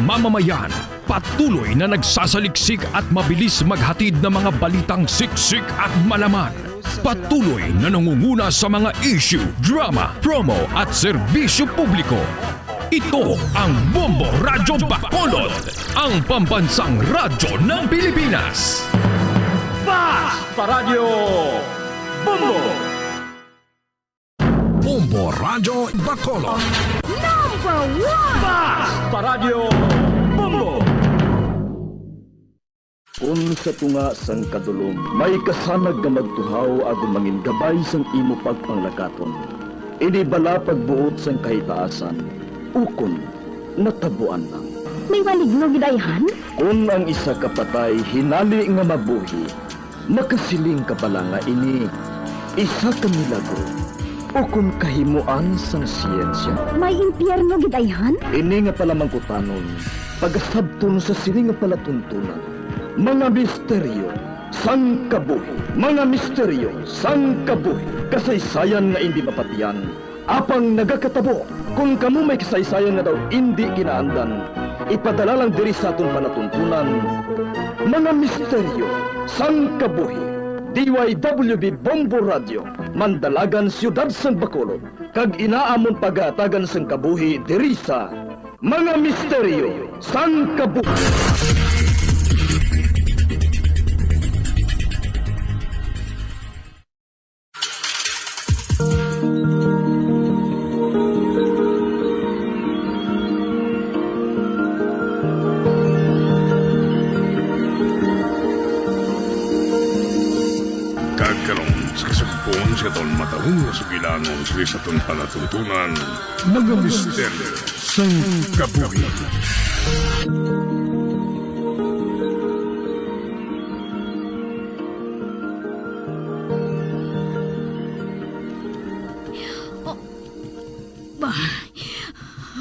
mamamayan. Patuloy na nagsasaliksik at mabilis maghatid ng mga balitang siksik at malaman. Patuloy na nangunguna sa mga issue, drama, promo at serbisyo publiko. Ito ang Bombo Radyo Bacolod, ang pambansang radyo ng Pilipinas. Basta Radio Bombo! Bombo Radyo Bacolod. Number 1! Basta Radio Bombo! Kung sa tunga sang kadulom, may kasanag nga magtuhaw agon mangin gabay sang imo pagpanglakaton. Ini bala pagbuot sang kahitaasan, ukon natabuan lang. May maligno gidayhan? Kung ang isa kapatay hinali nga mabuhi, makasiling ka pala nga ini isa ka milagro. Ukon kahimuan sang siyensya. May impyerno gidayhan? Ini nga pala mangkutanon, pagasabton sa siling nga palatuntunan. Mga misteryo, sang kabuhi. Mga misteryo, sang kabuhi. Kasaysayan nga hindi mapatiyan. Apang nagakatabo, kung kamo may kasaysayan nga daw hindi ginaandan, ipadala lang diri sa atong palatuntunan. Mga misteryo, sang kabuhi. DYWB Bombo Radio, Mandalagan, Siyudad San Bacolod. Kag inaamon pagatagan sang kabuhi diri sa Mga Misteryo, sang kabuhi. Sa taon matahong na sugilanon sa taon palatuntunan, mga misteryo sang kabuhi.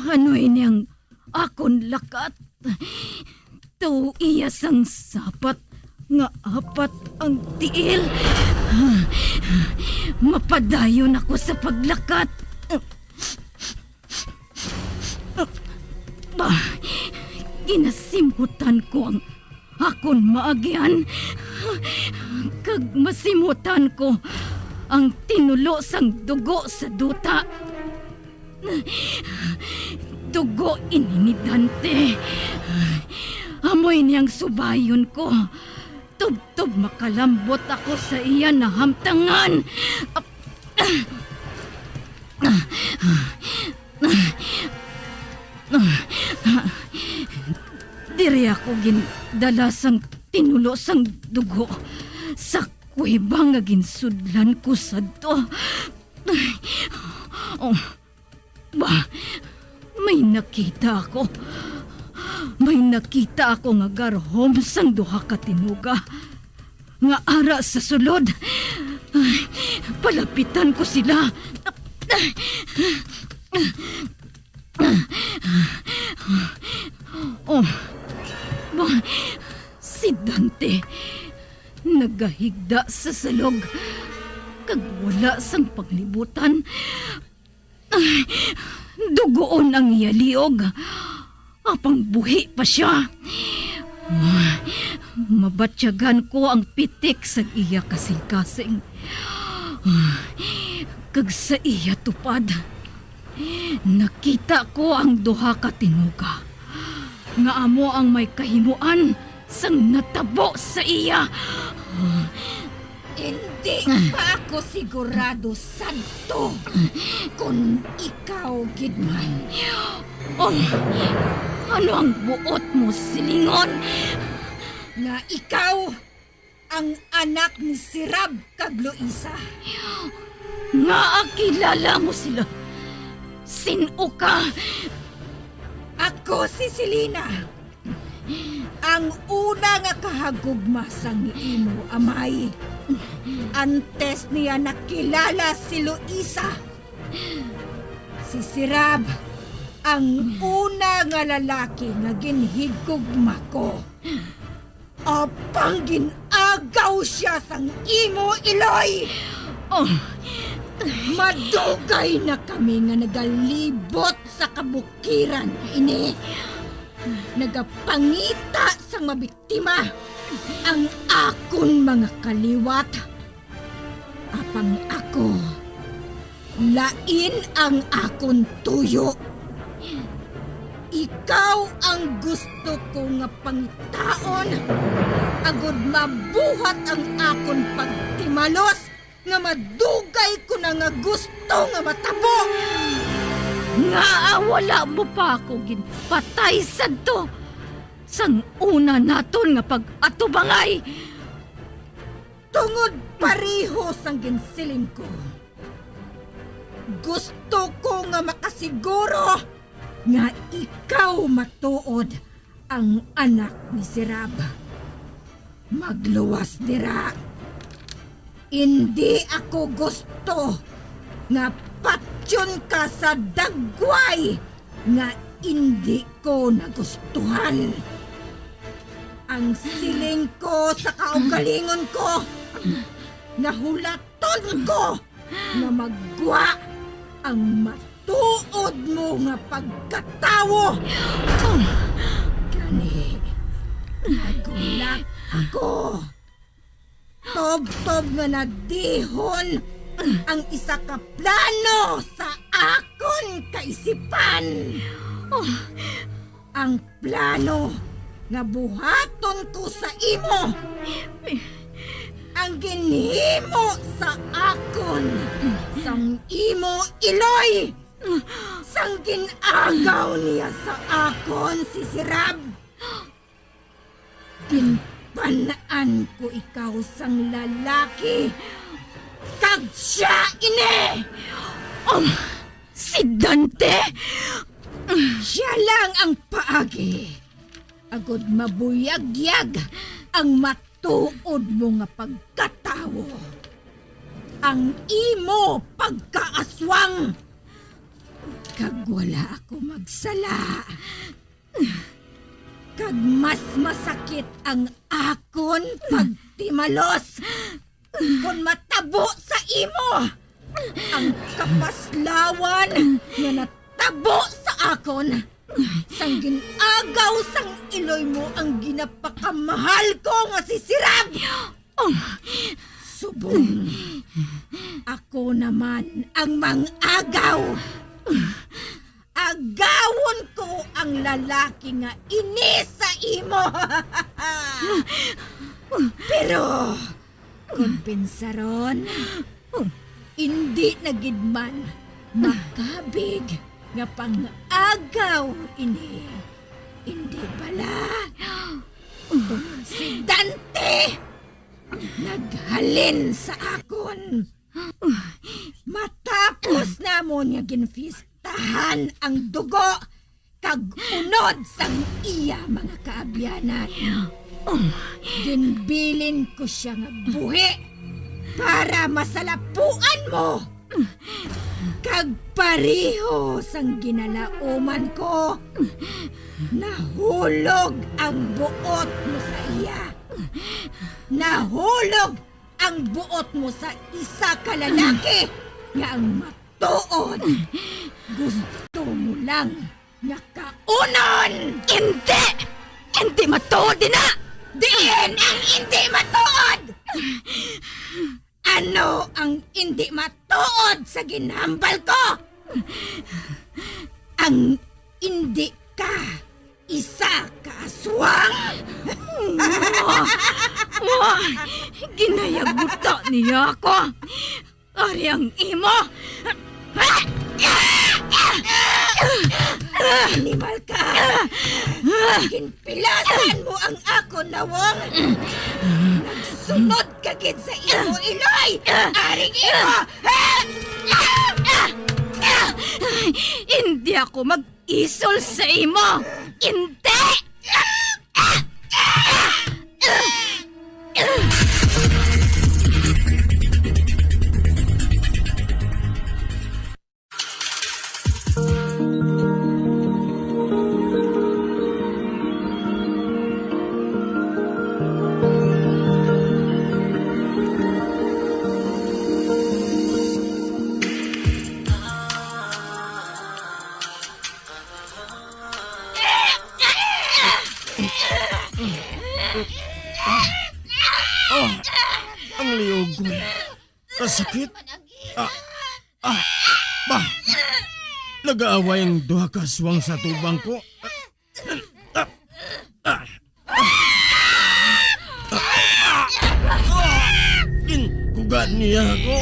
Ano ini ang akon lakat? To iya sang sapat nga apat ang tiil. Mapadayon ako sa paglakat. Ginasimutan ko ang akon maagyan. Kag masimutan ko ang tinulo sang dugo sa duta. Dugo ini ni Dante. Amoy niyang subayon ko. Tub-tub makalambot ako sa iya na hamtangan. Diri ako gindala sang tinulo sang dugo sa kuweba nga ginsudlan ko sa to. May nakita ako. May nakita ako nga garhom sang duha ka tinuga nga ara sa sulod. Palapitan ko sila. Si Dante nagahigda sa salog kag wala sang paglibutan. Dugoon ang iya liog. Apang buhi pa siya. Mabatyagan ko ang pitik sa iya kasing-kasing. Kag sa iya tupad, nakita ko ang duha ka tinuga. Nga amo ang may kahimuan sang natabo sa iya. Hindi pa ako sigurado santo kung ikaw, Gidman. Ano ang buot mo, silingon? Na ikaw ang anak ni Sirab kag Luisa. Nga kilala mo sila. Sino ka? Ako si Selena. Ang una nga kahagugma sang imo amay. Antes niya nakilala si Luisa. Si Sirab ang una nga lalaki nga ginhigugma ko. Apang ginagaw siya sang imo, Iloy! Madugay na kami nga nagalibot sa kabukiran ini. nagapangita sa mabiktima ang akon mga kaliwat. Apang ako, lain ang akon tuyo. Ikaw ang gusto ko nga pangitaon, agod mabuhat ang akon pagtimalos, nga madugay ko na nga gusto nga matabo. Nga wala mo pa ako ginpatay sadto sang una naton nga pag-atubangay. Tungod pareho sang ginsiling ko. Gusto ko nga makasiguro nga ikaw matuod ang anak ni Sirab. Magluwas dira. Hindi ako gusto nga patyon ka sa dagway nga hindi ko nagustuhan. Ang siling ko sa kaugalingon ko, nahulaton ko na magwa ang matuod mo nga pagkatawo. Gani, nagulak ako. Tob-tob nga nadihon ang isa ka plano sa akon kaisipan. Ang plano nga buhaton ko sa imo. Ang ginhimo sa akon sang imo Iloy. Sang ginagaw niya sa akon si Sirab. Ginpanaan ko ikaw sang lalaki. Kag siya ini. Si Dante! Siya lang ang paagi. Agod mabuyagyag ang matuod mo nga pagkatawo. Ang imo pagkaaswang. Kag wala ako magsala. Kag mas masakit ang akon pagtimalos kung matabo sa imo ang kapaslawan nga natabo sa akon. Sang ginagaw sang Iloy mo ang ginapakamahal ko nga si Sirab. Subong, ako naman ang mangagaw. Agawon ko ang lalaki nga ini sa imo. Pero kompensaron, hindi na gid man makabig nga pang-agaw ini. Hindi bala. Si Dante naghalin sa akon. Matapos namon nga ginfistahan ang dugo kag unod sang iya mga kaabyanan. Ginbilin ko siya nga buhi para masalapuan mo. Kag pareho sang ginalauman ko, nahulog ang buot mo sa iya. Nahulog ang buot mo sa isa ka lalaki nga ang matuod. Gusto mo lang nga kaunon. Hindi! Hindi matuod na! Diin ang hindi matuod! Ano ang hindi matuod sa ginhambal ko? Ang hindi ka isa kaaswang. Ginayaguta niya ako. Ari ang imo. Animal ka. Ginpilasan mo ang ako nawang. Nagsunod ka gid sa imo Iloy. Aring imo. Hindi ako mag-isol sa imo. Hindi! Ang liugon. Kasakit. Bah! Nag-aaway ang duha ka aswang sa tubang ko. Kugat niya ako.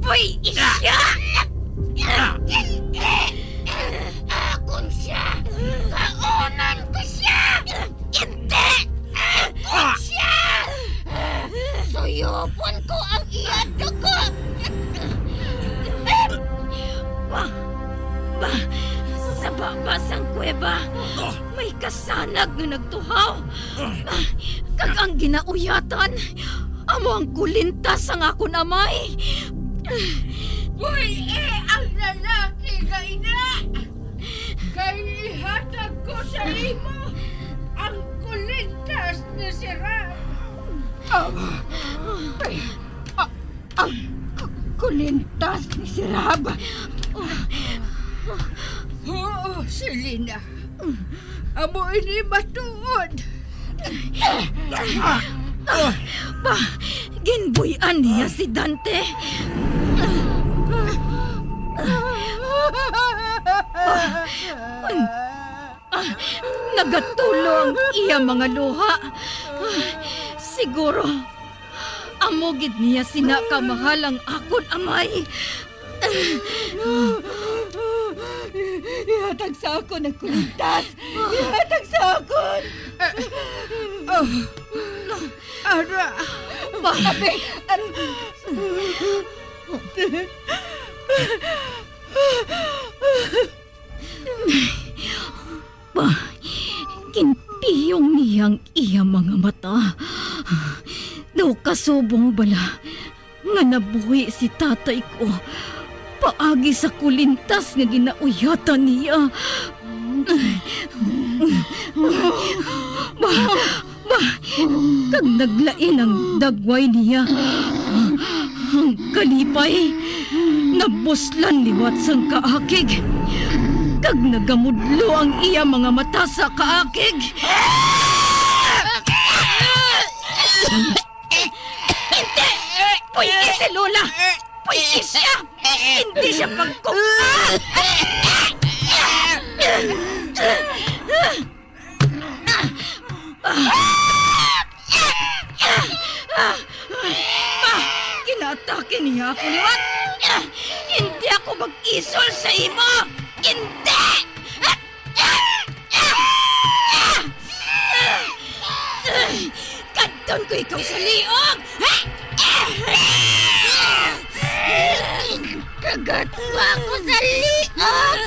Uy, isya! Akon siya! Kaonan ko siya! Hindi! Akon siya! Suyopon ko ang iyado ko! Sa baba sang kuweba, may kasanag nga nagtuhaw. Kag ang ginauyatan, amo ang kulintas ang akon amay. Uy, ang lalaki nga ina! Kay ihatag ko sa imo ang kulintas ni si Ram. Ang kulintas ni si Ram? Oo, Selena. Amo ini matuod. Ginbuyan niya si Dante. Nagatulo ang iya mga luha. Siguro, amogid niya sinakamahal ang akon amay. Ihatag sa akon ang kulintas. Ihatag sa akon. Ara. Bakit? Kinpiyong niyang iya mga mata. Daw kasubong bala nga nabuhi si tatay ko. Paagi sa kulintas nga ginauyatan niya. Kag naglain ang dagway niya. Ang kalipay, nabuslan liwat sang kaakig. Kag nagamudlo ang iya mga mata sa kaakig. Hindi! Pwede si Lola! Pwede siya! Hindi siya Kinatake niya ako liwat! Hindi ako mag-isol sa imo! Hindi! Kadton ko ikaw sa liog! Kagat mo ako sa liog!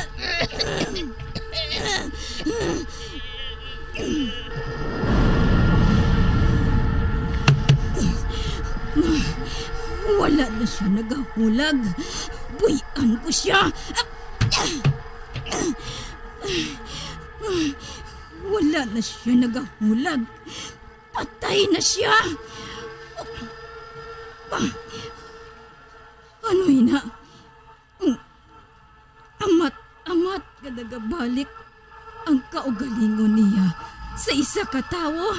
Wala na siya nagahulag. Buyan ko siya. Wala na siya nagahulag. Patay na siya. Ano ina? Amat kadagabalik ang kaugalingon niya sa isa ka tawo.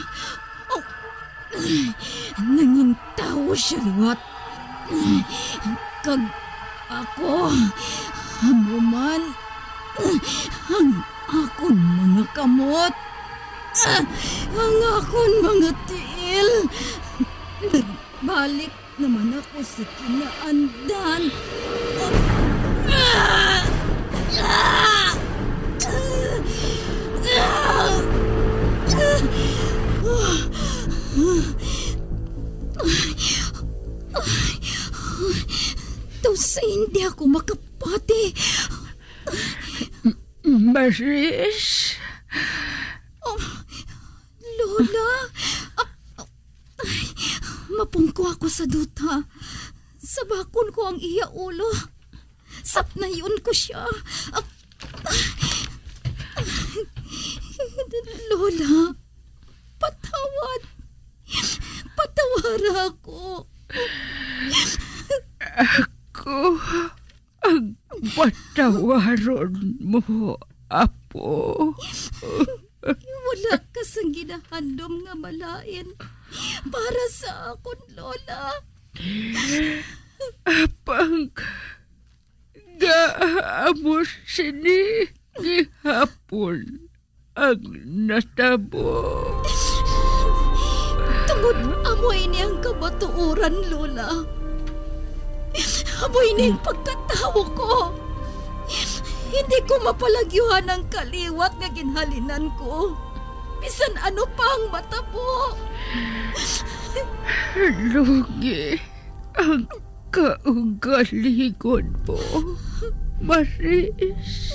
Nangintawo siya liwat. Kag ako, hamuman, ang akon mga kamot, ang akon mga tiil. Nagbalik naman ako sa kinaandan. Daw sa hindi ako makapati. Maris? Lola? Mapungko ako sa duta. Sabakon ko ang iya ulo. Sapnayon ko siya. Lola, patawad. Patawara ako. Ako ang patawaron mo, Apo. Wala ka sang ginahandom nga malain para sa akon, Lola. Apang gaamos sini gihapon ang natabo. Tungod amoy niyang kabatuuran, Lola. Amoy niyang pagkatawo ko. Hindi ko mapalagyuhan ang kaliwat nga ginhalinan ko. Bisan ano pa ang matabo. Lugi ang kaugaligon mo, Maris.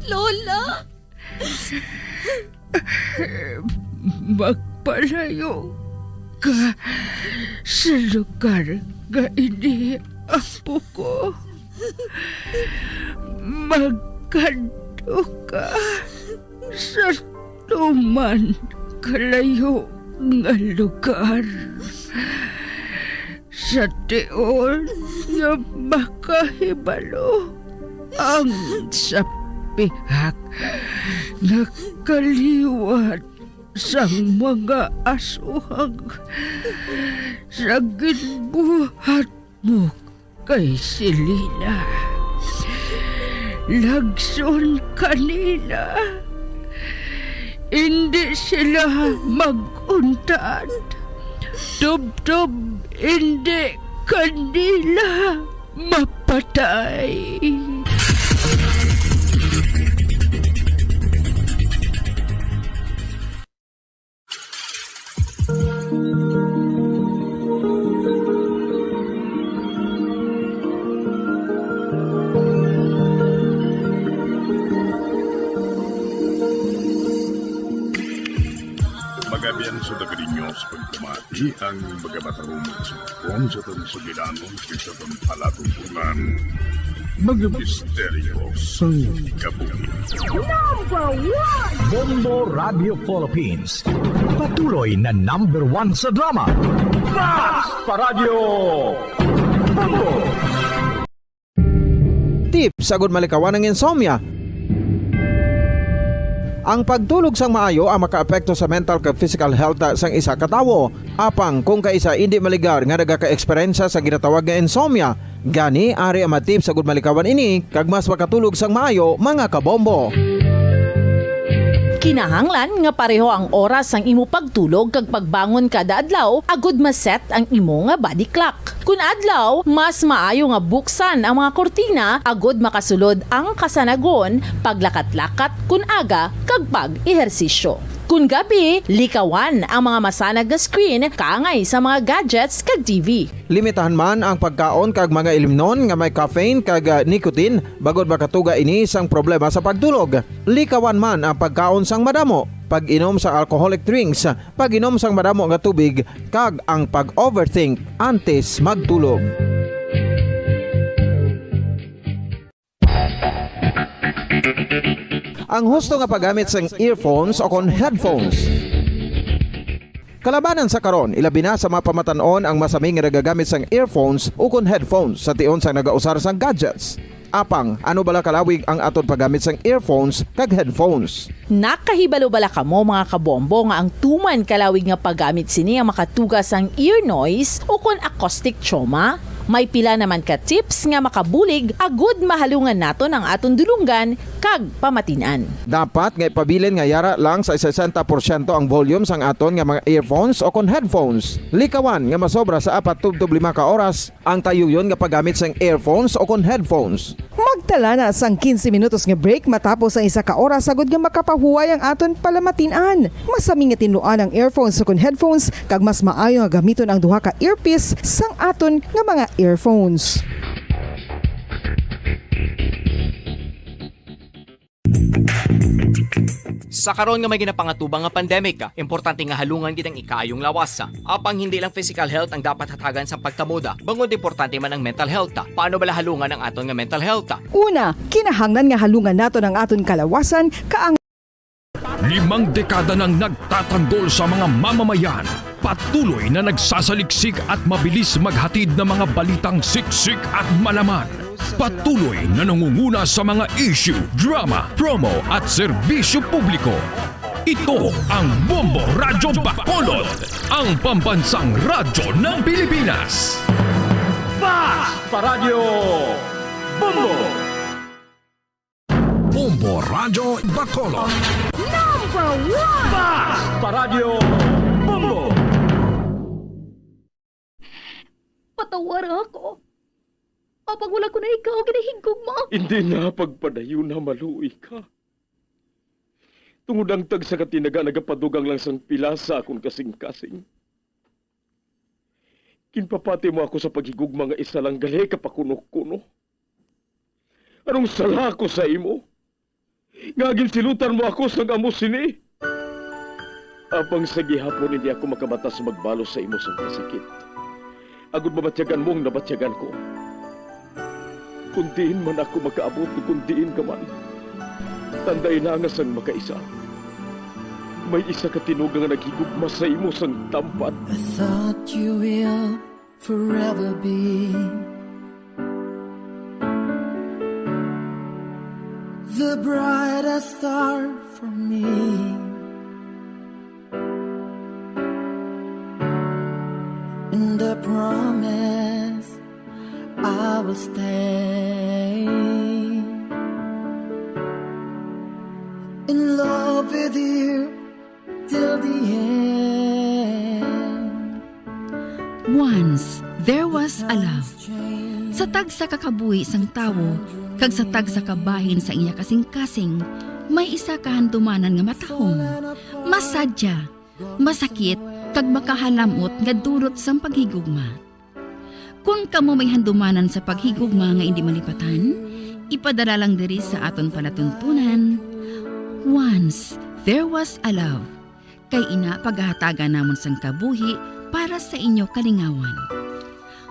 Lola! Magpalayo ka sa lugar nga ini apo ko. Magkanto ka sa tuman kalayo nga lugar. Sa tiyon nga makahibalo ang sapihak nga kaliwat sang mga asuhang sa ginbuhat mo kay Selena. Lagson kanina, hindi sila mag-untad. Tub-tub, hindi kanila mapatay. Magabian sa dagrinyo sa pagkumati ang magabatahong sumpong sa itong sugilanon sa itong palatuntunan. Mga misteryo sa kabuhi. Bombo Radio Philippines. Patuloy na #1 sa drama. Fast Paradyo Bombo. Tips sagud malikawan ng insomnia. Ang pagtulog sang maayo ang makaapekto sa mental kag physical health sang isa ka tawo. Apang kung kaisa hindi maligar nga nagaka-eksperyensya sa ginatawag nga insomnia, gani ari ang matip sagud malikawan ini kag mas makatulog sang maayo mga kabombo. Kinahanglan nga pareho ang oras ang imo pagtulog kag pagbangon kada adlaw agud maset ang imo nga body clock. Kun adlaw, mas maayo nga buksan ang mga kortina agud makasulod ang kasanagon, paglakat-lakat kun aga kag pag-ehersisyo. Kun gabi, likawan ang mga masanag nga screen kaangay sa mga gadgets kag TV. Limitahan man ang pagkaon kag mga ilimnon nga may caffeine kag nicotine bagod makatuga ini sang problema sa pagtulog. Likawan man ang pagkaon sang madamo, pag-inom sa alcoholic drinks, pag-inom sang madamo nga tubig kag ang pag-overthink antes magtulog. Ang husto nga paggamit sang earphones o kon headphones. Kalabanan sa karon, ilabi na sa mga pamatanon ang masami nga nagagamit sang earphones o kon headphones sa tion sang nagausar sang gadgets. Apang, ano bala kalawig ang aton paggamit sang earphones kag headphones? Nakahibalo bala kamo mga kabombo nga ang tuman kalawig nga paggamit sini ang makatugas ang ear noise o kon acoustic trauma? May pila naman ka tips nga makabulig agud mahalungan naton ang aton dulunggan kag pamatinan. Dapat nga ipabilin nga yara lang sa 60% ang volume sang aton nga mga earphones o kon headphones. Likawan nga masobra sa 4-5 ka oras ang tayuyon nga paggamit sang earphones o kon headphones. Magtala na sang 15 minutos nga break matapos ang 1 ka oras sagud nga makapahuway ang aton palamatinan. Masami nga tinluan ang earphones o kon headphones kag mas maayo nga gamiton ang duha ka earpiece sang aton nga mga earphones. Sa karon nga may ginapangatubang nga pandemic, importante nga halungan gid ang ikayong lawas. Apang hindi lang physical health ang dapat hatagan sa pagtamuda, bangod importante man ang mental health. Paano bala halungan ang aton nga mental health? Una, kinahanglan nga halungan naton ang aton kalawasan kaang 5 dekada nang nagtatanggol sa mga mamamayan. Patuloy na nagsasaliksik at mabilis maghatid ng mga balitang siksik at malaman. Patuloy na nangunguna sa mga issue, drama, promo at serbisyo publiko. Ito ang Bombo Radyo Bacolod, ang pambansang radyo ng Pilipinas. Basta Radio Bombo! Bombo Radyo Bacolod. Number 1! Basta Radio Bombo! Patawar ako. Apag wala ko na ikaw, ginahigog mo. Hindi na pagpadayo na maluoy ka. Tungod ang tag sa katinaga nagapadugang lang sang pila sa akong kasing-kasing. Kinpapati mo ako sa paghigugma nga isa lang gali kapakuno-kuno. Anong sala ko sa imo? Ngagin silutan mo ako sa amo sini. Apang sa gihapon hindi ako makabatas magbalos sa imo sa kasakit. Agud mabatyagan mong nabatyagan ko. Kundiin man ako makaabot, kundiin ka man. Tanday na nga sang makaisa. May isa ka tinugang nga naghigugma sa imo sang tampat. I thought you will forever be the brightest star for me. And I promise I will stay in love with you till the end. Once, there was a love. Sa tag sa kakabuhi sang tawo, kag sa tag sa kabahin sa iya kasing-kasing, may isa kahandumanan nga matahong. Masadya, masakit, kag makahalamot nga dulot sang paghigugma. Kung kamo may handumanan sa paghigugma nga hindi malipatan, ipadala lang diri sa aton palatuntunan. Once, there was a love. Kay ina paghahatagan namon sang kabuhi para sa inyo kalingawan.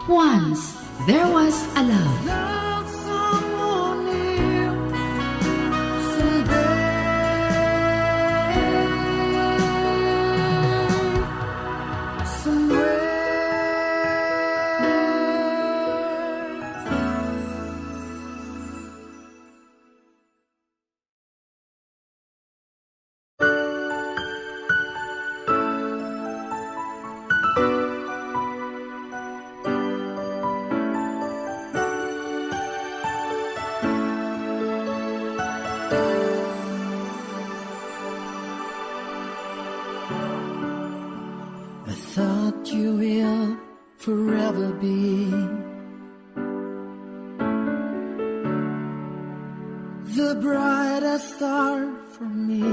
Once, there was a love. Love someone new someday, I thought you will forever be the brightest star for me.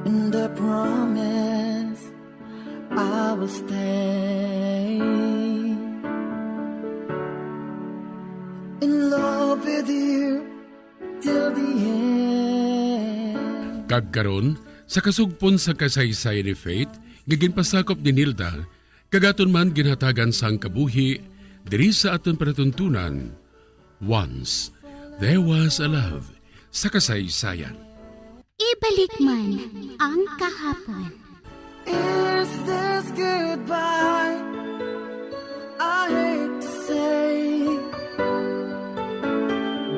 And I promise I will stay in love with you till the end. Kagkaron, sa kasugpon sa kasaysay ni Faith, giginpasakop ni Nilda, kagaton man ginhatagan sang kabuhi, diri sa aton panatuntunan. Once, there was a love sa kasaysayan. Ibalik man ang kahapon. Is this goodbye? I hate to say,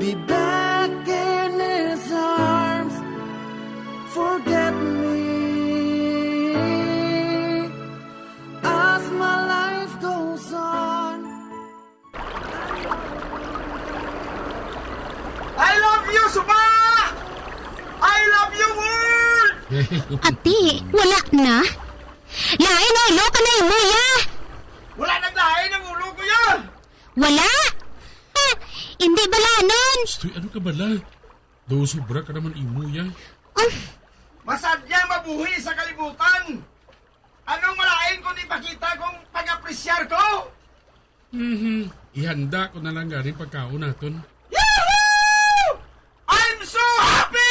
be back in his arms, forget me as my life goes on. I love you, Suba! I love you, world! Ati, wala na? Lain o, lo ka na yung muya! Wala naglain ang ulo ko yan! Wala? Hindi bala nun? Stoy, ano ka bala? Do sobra ka naman imuya. Masadya mabuhi sa kalibutan! Anong malain kung ipakita kong pag-apresyar ko? Ihanda ko na lang galing pagkaon naton. Yahoo! I'm so happy!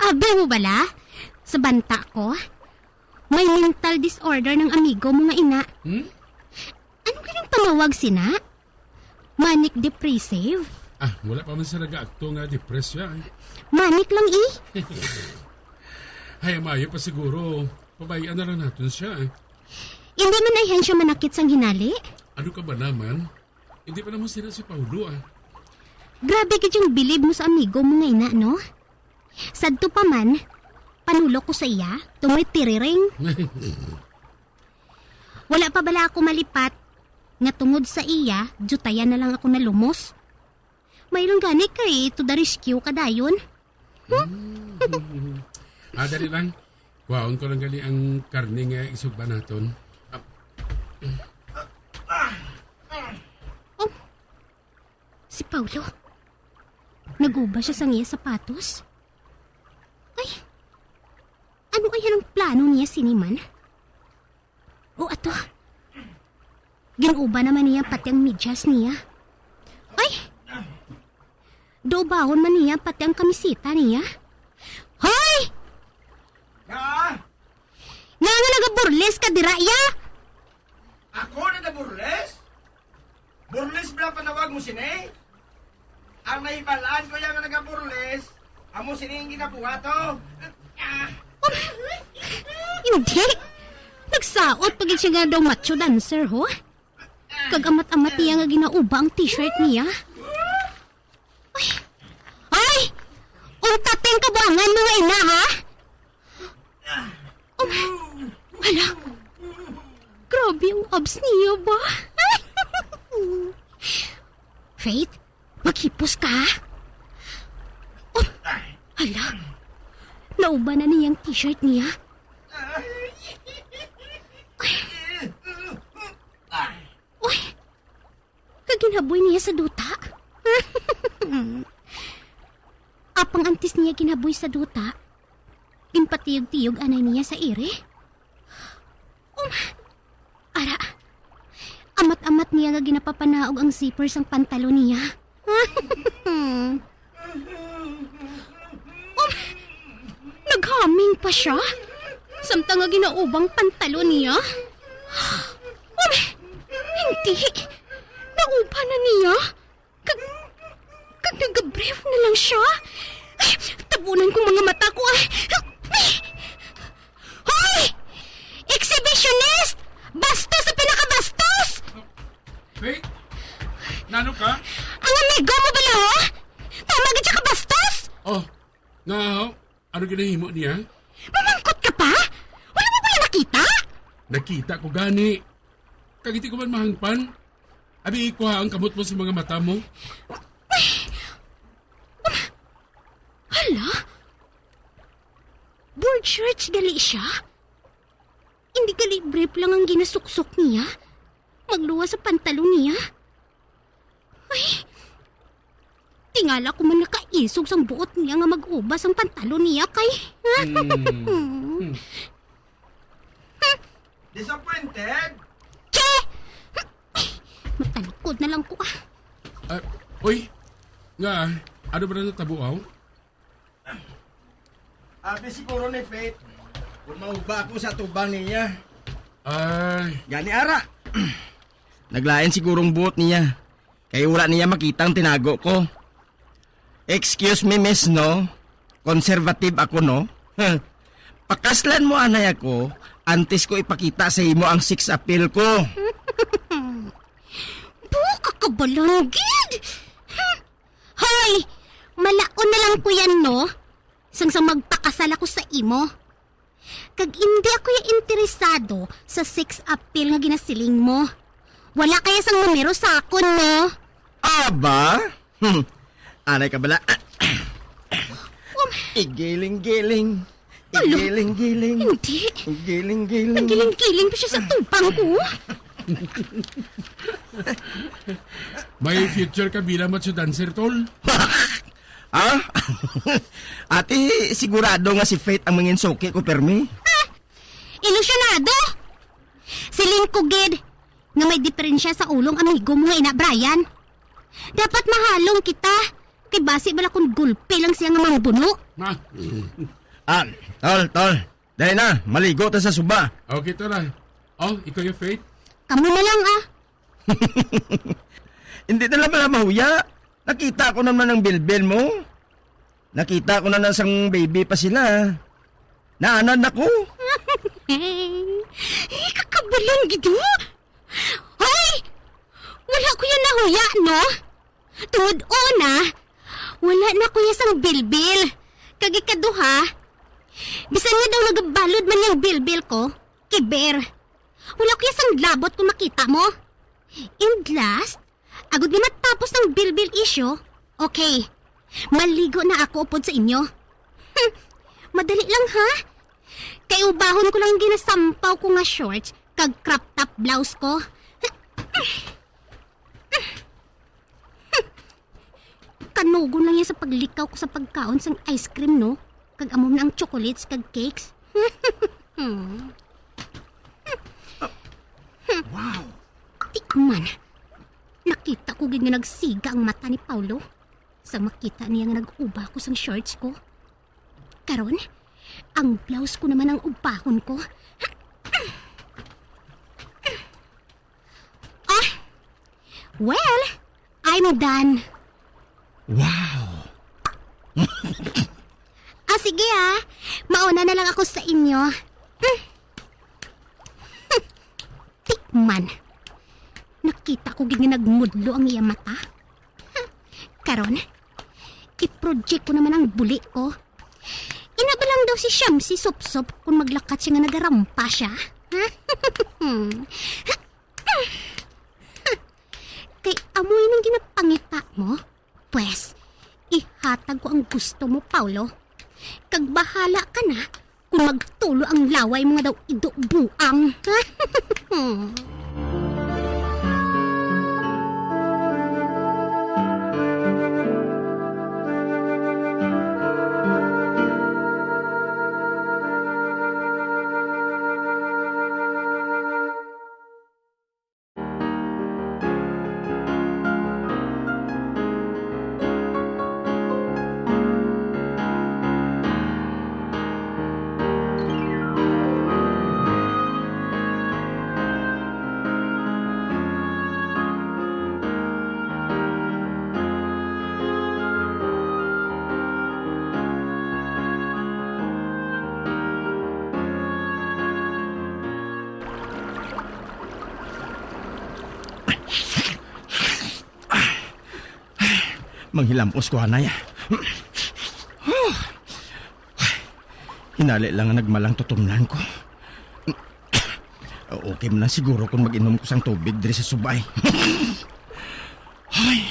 Abe mo bala? Sa banta ko? May mental disorder ng amigo mo nga ina. Ano kanyang tumawag sina? Manic depressive? Wala pa man sa nag-aakto nga depress siya. Manic lang Hay, mayo pa siguro. Pabayaan na lang natin siya. Hindi man ay siya manakit sang hinali. Ano ka ba naman? Hindi pa naman sila si Paulo Grabe ka yung bilib mo sa amigo mo nga ina, no? Sadto pa man, panulo ko sa iya, tumoy tiriring. Wala pa bala ako malipat, nga tungod sa iya, jutayan na lang ako nalumos. Mayroong gani kay to the rescue kadayon. Dali lang. Kuhaon ko lang gali ang karne nga isugba naton. Si Paulo, naguba siya sa iya sapatos? Ay, ano kaya ang plano niya siniman? O ato, ginuba naman niya pati ang medyas niya. Ay, dobahon man niya pati ang kamisita niya. Hoy! Nga nagaburles ka diraya? Ako nagaburles? Burles ba panawag mo sini? Ang naibalaan ko yung nagaburles, amo sini yung ginabuhato. Hindi. Nagsaot pagit siya nga daw macho dancer, ho? Kagamat-amat niya nga ginauba ang t-shirt niya. Ay! Untating kabangan mo nga ina, ha? Hala! Grabe ang abs niya ba? Faith, maghipos ka, ha? Hala! Nauba na niyang t-shirt niya. Uy! Kaginaboy niya sa duta. Apang antis niya ginaboy sa duta. Pinpatiyog-tiyog anay niya sa ire. Ara, amat-amat niya nga ginapapanaog ang zipper sang pantalo niya. Naghaming pa siya? Samtang nga ginaubang pantalo niya? Hindi. Nauba na niya. Kag nag-brief na lang siya. Ay, tabunan ko mga mata ko. Hoy! Exhibitionist! Bastos sa pinakabastos! Faith? Nano ka? Ang amigo mo bala, ho? Tama ka siya kabastos? Ano ginahimo niya? Mamangkot ka pa? Wala mo pala nakita? Nakita ko gani. Kagiti ko man mahangpan. Abi ikuha ang kamot mo sa mga mata mo. Hala? Board shirts gali siya? Hindi gali brief lang ang ginasuksok niya? Magluwa sa pantalon niya? Ay, tingala ko man nakaisog sang buot niya nga mag-ubas ang pantalon niya kay... Disappointed? Che! Matalikod na lang ko Uy, ano ba na natabuaw? Abi siguro ni Faith. Kung mauba ako sa tubang niya. Gani ara. Naglayan sigurong buot niya. Kaya wala niya makitang tinago ko. Excuse me, miss, no? Conservative ako, no? Pakaslan mo, anay ako. Antes ko ipakita sa imo ang sex appeal ko. Buka ka balanggid! Hoy! Malaon na lang ko yan, no? Sang magpakasal ako sa imo. Kag hindi ako yung interesado sa sex appeal nga ginasiling mo. Wala kaya sang numero sa akon, no? Aba? Anay ka bala? Igiling-giling. Igiling-giling. Hindi. Igiling-giling. Nagiling-giling pa siya sa tupang ko. May future ka bilang macho dancer, tol? Ate, sigurado nga si Faith ang mangin suki ko, permi? Ilusyonado! Siling ko, Gid, nga may diferensya sa ulong amigo mo nga ina, Brian. Dapat mahalong kita. Kay basi bala kung gulpe lang siya nga mangbuno. Tol. Dahil na, maligo ta sa suba. Okay, tol. Ikaw yung Faith? Kamu na lang, Hindi na lang mahuya. Nakita ko naman ang bilbil mo. Nakita ko na nasang baby pa sila. Naanan ako. Kakabalong gido. Hoy! Wala ko yan nahuya, no? Tungod una, wala na ko yan sang bilbil. Kagikaduha, bisan nga daw nagabalod man yung bilbil ko, kiber. Wala ko yan sang labot kung makita mo. And last, agad nga matapos ng bilbil issue, okay, maligo na ako upod sa inyo. Madali lang ha? Kay ubahon ko lang ginasampaw ko nga shorts kag crop top blouse ko. Kanugon lang yan sa paglikaw ko sa pagkaon sang ice cream, no? Kag amom na ang chocolates kag cakes. Wow. Tikman. Nakita ko gid nga nagsiga ang mata ni Paulo. Sa makita niya nga nag-uba ko sang shorts ko. Karon, ang blouse ko naman ang ubahon ko. Ah! Well, I'm done. Wow. Sige mauna na lang ako sa inyo. Tikman. Nakita ko gid nga nagmudlo ang iya mata. Karon, i-project ko naman ang buli ko. Inabalang daw si Shamsi Sopsop kung maglakat siya nga nagarampa siya. Kay amoy nang ginapangita mo, pues, ihatag ko ang gusto mo, Paulo. Kag bahala ka na kung magtulo ang laway mo nga daw ido-buang. Manghilamos ko, Hanay. Hinali lang ang nagmalang tutumnan ko. Okay mo na siguro kung mag-inom ko sang tubig diri sa subay. Ay,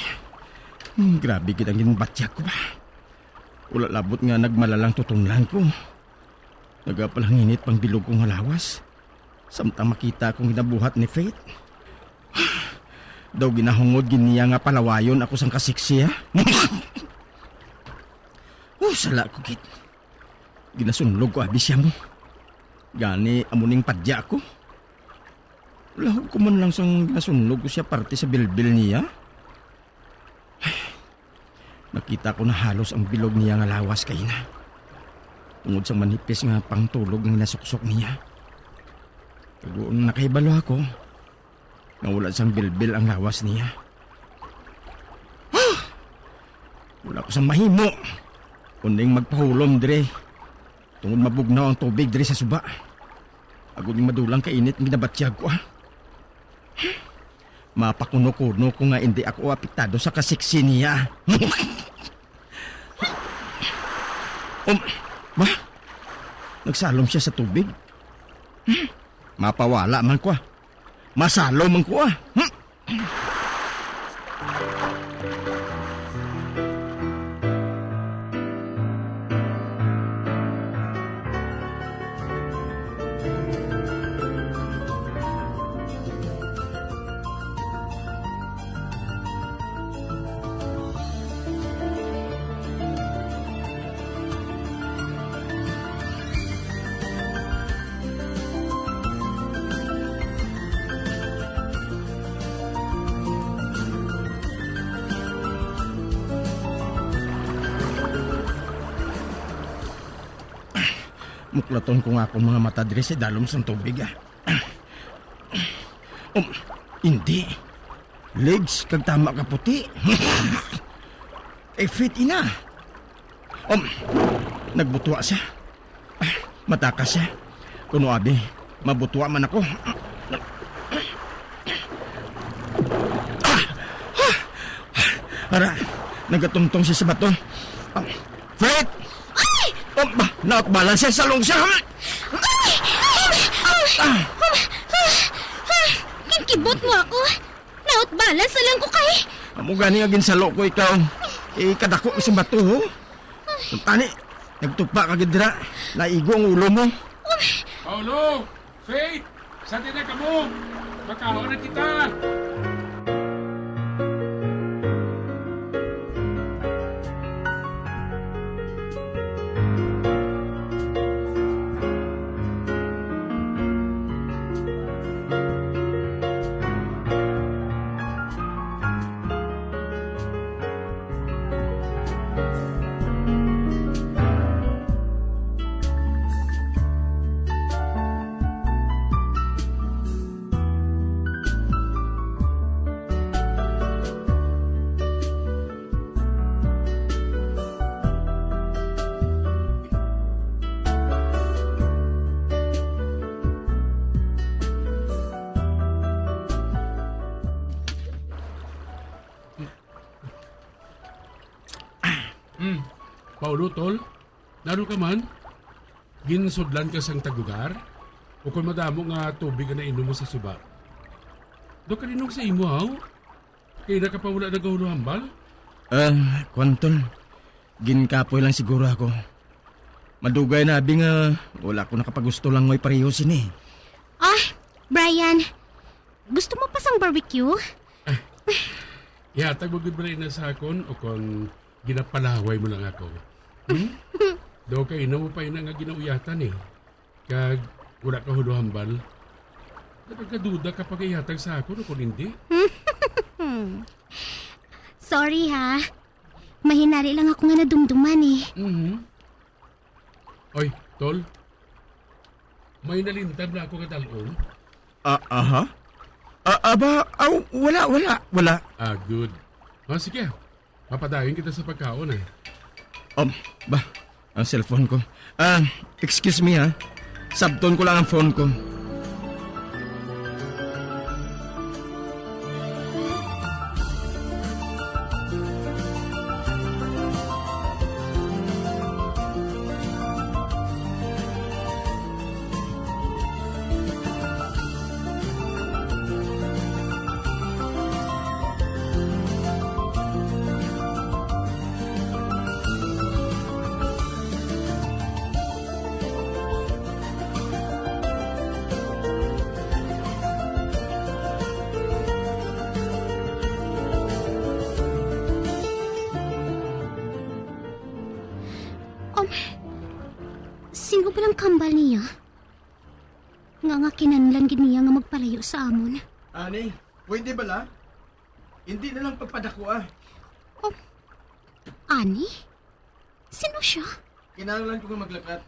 grabe kitang ginbatyak ko ba. Wala labot nga nagmalalang tutumnan ko. Nagapalang init pang bilog kong halawas. Samtang makita kong ginabuhat ni Faith. Daw ginahungod giniya nga palawayon ako sang kasiksi, ha? Sala ko, kit. Ginasunlog ko abisya mo. Gani amuning padya ko. Lahog ko man lang sang ginasunlog ko siya parte sa bilbil niya. Nakita ko na halos ang bilog niya nga lawas kay na. Tungod sang manipis nga pangtulog ng nasuksok niya. Tagoon nakaibalo ako. Nawala sang bilbil ang lawas niya. Wala ko sang mahimo. Kuning magpahulom dire. Tungod mabugnaw ang tubig dire sa suba. Agud yung madulang kainit ng ginabatyag ko, ha. Mapakuno-kuno ko nga hindi ako apektado sa kasiksi niya. Ba? Nagsalom siya sa tubig? Mapawala man ko, masalo man ko, Muklaton ko nga akong mga mata dire sa dalom sa tubig, Hindi. Legs kag tama ka puti. Fit ina. Nagbutwa siya. Matakas siya. Kuno abi, mabutwa man ako. Ara, nagatungtong siya sa bato. Fred! Nautbalan siya sa lungsya. Kinkibot mo ako. Naot balance lang ko kay. Amo gani nga ginsalo ko ikaw. Kadako sa bato ho. Tani, nagtupa ka gidra. Naigo ang ulo mo. Paulo! Faith! Saan din na kamo? Makahawa na kita! Paulo, tol, naroon ka man? Ginsudlan ka sang tagugar? O kung madamo nga tubig na inom mo sa suba? Do ka rinong sa imo, haw? Kaya na ka pa wala nagahuluhambal? Kwantol, ginkapoy lang siguro ako. Madugay na abi nga wala ko nakapagusto lang mo'y pareho sini. Brian, gusto mo pa sang barbecue? Yatag mo gud ba na sa akon o kung ginapalaway mo lang ako? Do ka ina mo pa ina nga ginauyatan eh. Kag wala ka huluhambal. Napagkaduda kapag iyatag sa akon o kung hindi? Sorry ha. Mahinari lang ako nga nadumduman eh. Oy, tol. May nalintab na ako nga talong. Wala. Good. Sige. Papadayon kita sa pagkaon eh. Ang cellphone ko. Excuse me ha. Subtone ko lang ang phone ko. Sino ba lang kambal niya? Nga kinanlan gid niya nga magpalayo sa amon. Ani, pwede ba la? Hindi na lang pagpadako Ani? Sino siya? Kinahanglan ko nga maglakat.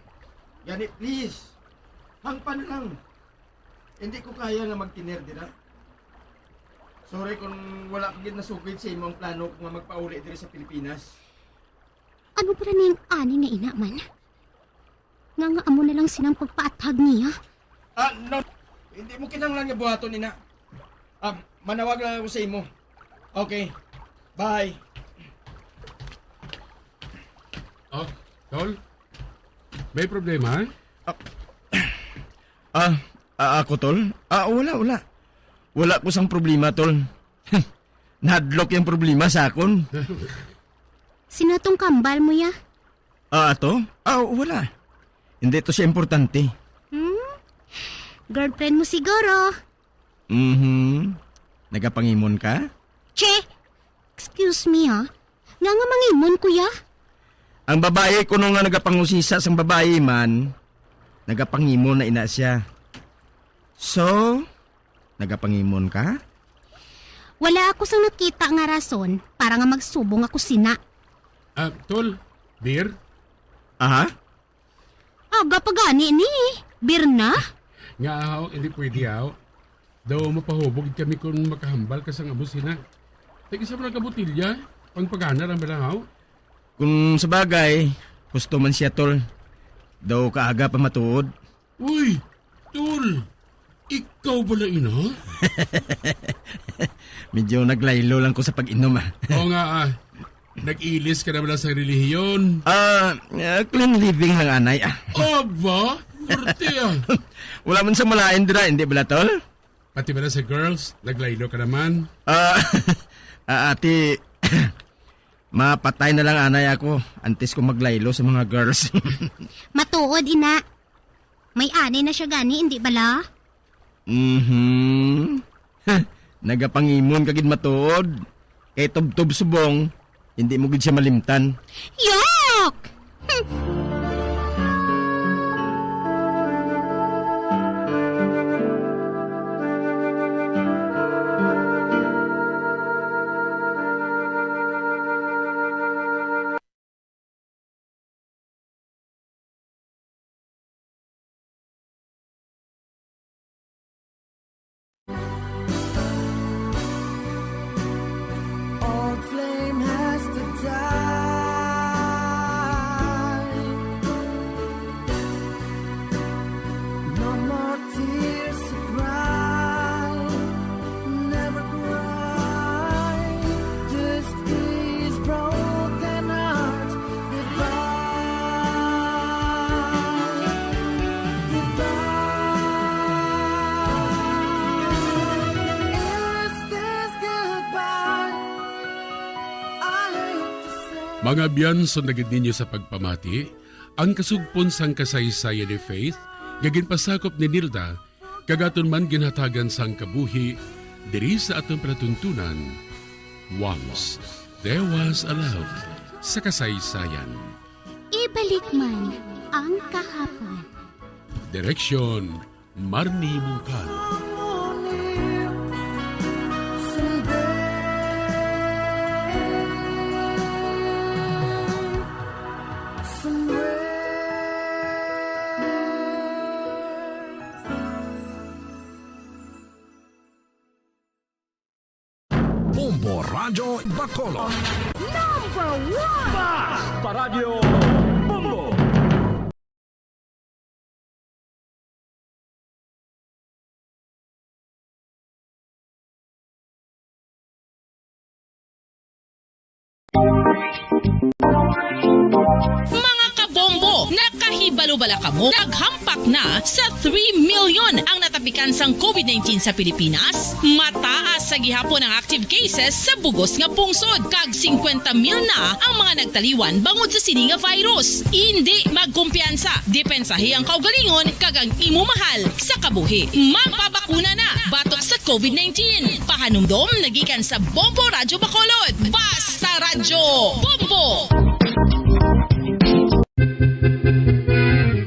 Gani, please. Hangpan lang. Hindi ko kaya nga magtiner dira. Sorry kung wala ko gid nasugid sa imong plano kung nga magpauli diri sa Pilipinas. Ano ba rin yung ani nga ina man? Nga amo na lang sinang pagpaathag niya. No. Hindi mo kinahanglan nga buhaton ina. Manawag lang ako sa imo. Okay. Bye. Tol? May problema, Ako, tol? Wala. Wala ko sang problema, tol. Nadlock yung problema sa akon. Sino tong kambal mo ya? Ato? Wala. Hindi to siya importante. Girlfriend mo siguro. Nagapangimon ka? Che! Excuse me ha? Nga mangimon kuya? Ang babae ko nung nga nagapangusisa sang babae man, nagapangimon na ina siya. So, nagapangimon ka? Wala ako sang nakita nga rason para nga magsubong ako sina. Tol, beer? Aha? Aga pa gani ni. Beer na? Nga, hindi pwede, Daw mapahubog kami kung makahambal ka sang abos sina. Tagi sa mga kabutilya, pang paghanar ang balangaw. Kung sa bagay, gusto man siya tol. Daw kaaga pa matuod. Uy, tol! Ikaw pala ina? Medyo naglaylo lang ko sa pag-inom Oo nga nag-ilis ka naman sa relihiyon. Clean living ng anay Aba, murti Wala man sa malain dira, hindi bala tol? Pati ba na sa girls, naglaylo ka naman? Ate, mapatay na lang anay ako antes ko maglaylo sa mga girls. Matuod, ina. May ani na siya gani, hindi bala? Nagapangimon kagid matuod. Kay tub-tub subong, hindi mo gid siya malimtan. Yuck! Old flame has to die. No more tears to cry. Never cry. Just these broken hearts goodbye. Goodbye. Is this goodbye? Mga biyan, sundagid ninyo sa pagpamati, ang kasugpon sang kasaysayan ni Faith, gagin pasakop ni Nilda, kagaton man ginhatagan sang kabuhi, diri sa atong palatuntunan. Once, there was a love sa kasaysayan. Ibalik man ang kahapon. Direksyon, Marnie Mungkal. Bombo Radio Bacolod. Bas Paradyo Bumbo. Mga kabombo, nakahibalo-bala ka mo, naghampak na sa 3 million ang natapikan sang COVID-19 sa Pilipinas. Mataas sa gihapon ang active cases sa bugos nga pungsod. Kag 50 mil na ang mga nagtaliwan bangod sa sini nga virus. Hindi magkumpiyansa, depensahe ang kaugalingon kag ang imo mahal sa kabuhi. Magpabakuna na batok sa COVID-19. Pahanumdom nagikan sa Bombo Radyo Bacolod. Basta Radyo Bombo!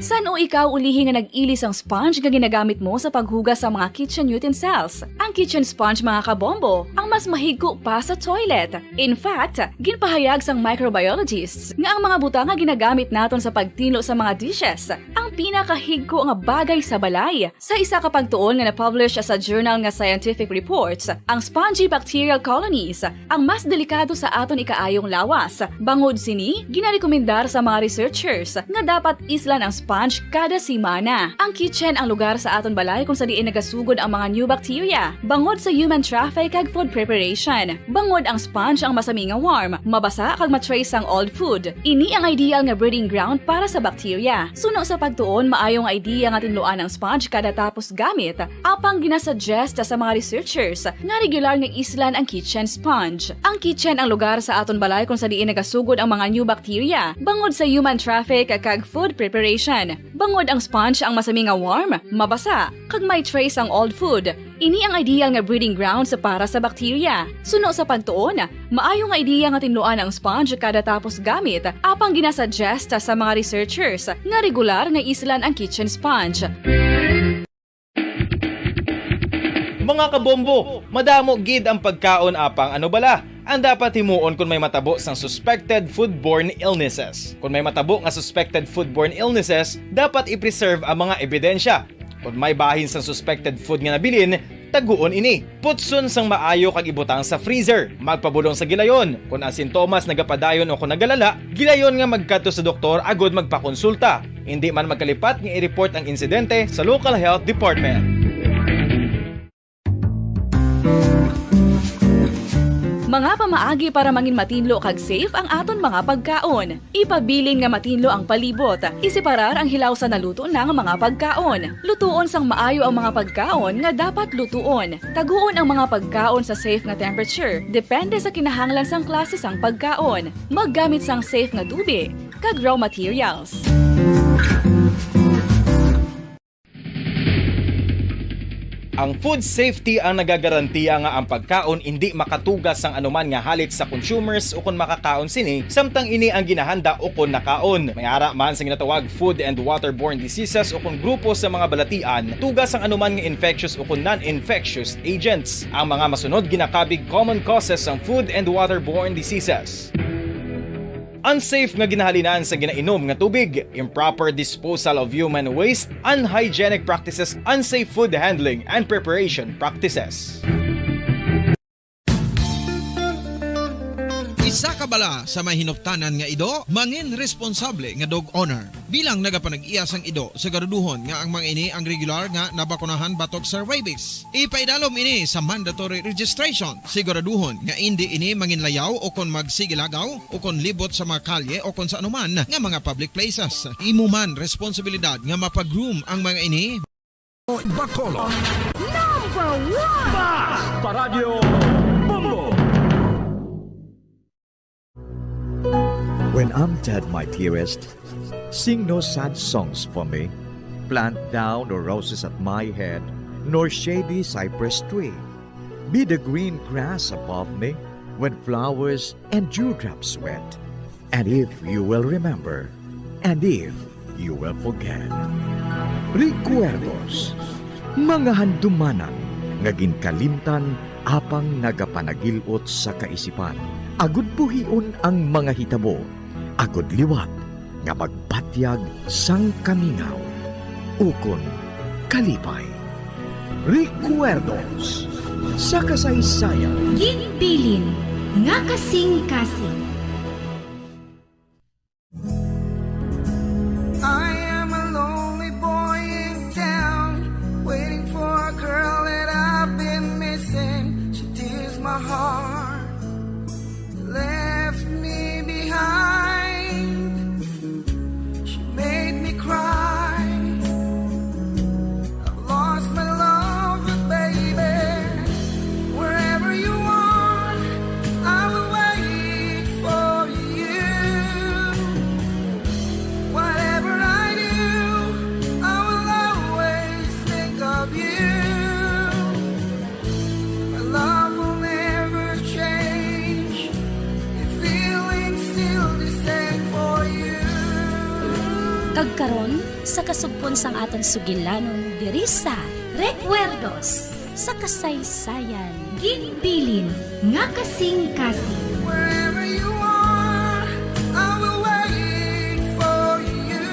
San o ikaw ulihi nga nag-ilis ang sponge nga ginagamit mo sa paghugas sa mga kitchen utensils? Ang kitchen sponge mga kabombo, ang mas mahigko pa sa toilet. In fact, ginpahayag sang microbiologists nga ang mga butang nga ginagamit naton sa pagtilo sa mga dishes ang pinakahigko nga bagay sa balay. Sa isa ka pagtuon nga na-publish sa journal nga Scientific Reports, ang spongy bacterial colonies ang mas delikado sa aton ikaayong lawas. Bangod sini, ginarekomendar sa mga researchers nga dapat islan ang sponge kada simana. Ang kitchen ang lugar sa aton balay kung sa diin nagasugod ang mga new bacteria. Bangod sa human traffic kag food preparation. Bangod ang sponge ang masami nga warm, mabasa kag matrace ang old food. Ini ang ideal nga breeding ground para sa bacteria. Suno sa pagtuon, maayong idea nga tinluan ang sponge kada tapos gamit. Apang ginasuggest sa mga researchers nga regular nga islan ang kitchen sponge. Ang kitchen ang lugar sa aton balay kung sa diin nagasugod ang mga new bacteria. Bangod sa human traffic kag food preparation. Bangod ang sponge ang masami nga warm, mabasa, kag may trace ang old food. Ini ang ideal nga breeding ground sa para sa bacteria. Suno sa pagtuon, maayo nga idea nga tinluan ang sponge kada tapos gamit, apang ginasuggest sa mga researchers nga regular nga islan ang kitchen sponge. Mga kabombo, madamo gid ang pagkaon apang ano bala. Ang dapat himuon kung may matabo sang suspected foodborne illnesses. Kung may matabo nga suspected foodborne illnesses, dapat i-preserve ang mga ebidensya. Kung may bahin sa suspected food nga nabilin, taguon ini. Putson sang maayo kag ibutang sa freezer. Magpabulong sa gilayon. Kung ang sintomas nagapadayon o kung nagalala, gilayon nga magkadto sa doktor agod magpakonsulta. Hindi man magkalipat nga i-report ang insidente sa local health department. Mga pamaagi para mangin matinlo kag safe ang aton mga pagkaon. Ipabilin nga matinlo ang palibot. Isiparar ang hilaw sa naluto ng mga pagkaon. Lutuon sang maayo ang mga pagkaon nga dapat lutuon. Taguon ang mga pagkaon sa safe nga temperature. Depende sa kinahanglan sang klase sang pagkaon. Maggamit sang safe nga tubig kag raw materials. Ang food safety ang nagagarantiya nga ang pagkaon hindi makatugas sang anuman nga halit sa consumers o kung makakaon sini, samtang ini ang ginahanda o kung nakaon. May ara man sa ginatawag food and waterborne diseases o kung grupo sa mga balatian, tugas ang anuman nga infectious o kung non-infectious agents. Ang mga masunod ginakabig common causes ng food and waterborne diseases. Unsafe nga ginahalinan sa ginainom nga tubig, improper disposal of human waste, unhygienic practices, unsafe food handling, and preparation practices. Isa ka bala sa mahinuptanan nga ido, mangin responsable nga dog owner. Bilang nagapanag-iyas ang ido, siguraduhon nga ang mga ini ang regular nga nabakunahan batok sa rabies. Ipaidalom ini sa mandatory registration. Siguraduhon nga hindi ini manginlayaw o kon magsigilagaw o kon libot sa mga kalye o kon sa anuman nga mga public places. Imo man responsibilidad nga mapag-groom ang mga ini. Bacolod. Number 1! Basta Radio Bongo! When I'm dead, my dearest, sing no sad songs for me. Plant down no roses at my head, nor shady cypress tree. Be the green grass above me when flowers and dewdrops wet. And if you will remember, and if you will forget. Recuerdos, mga handumanan, nga ginkalimtan apang nagapanagilot sa kaisipan. Agud buhion ang mga hitabo, agud liwat, nga magbatyag sang kamingaw. Ukon kalipay. Recuerdos, sa kasaysayan. Ginbilin, nga kasing-kasing. I am a lonely boy in town, waiting for a girl that I've been missing. She tears my heart, left me behind. She made me cry. I've lost my love, but baby, wherever you are, I will wait for you. Whatever I do, I will always think of you. My love will never change. The feeling's still the same for you. Kagkaron sa kasugpon sang aton sugilanon diri sa Recuerdos sa kasaysayan. Ginbilin, nga kasing-kasing. Wherever you are, I will wait for you.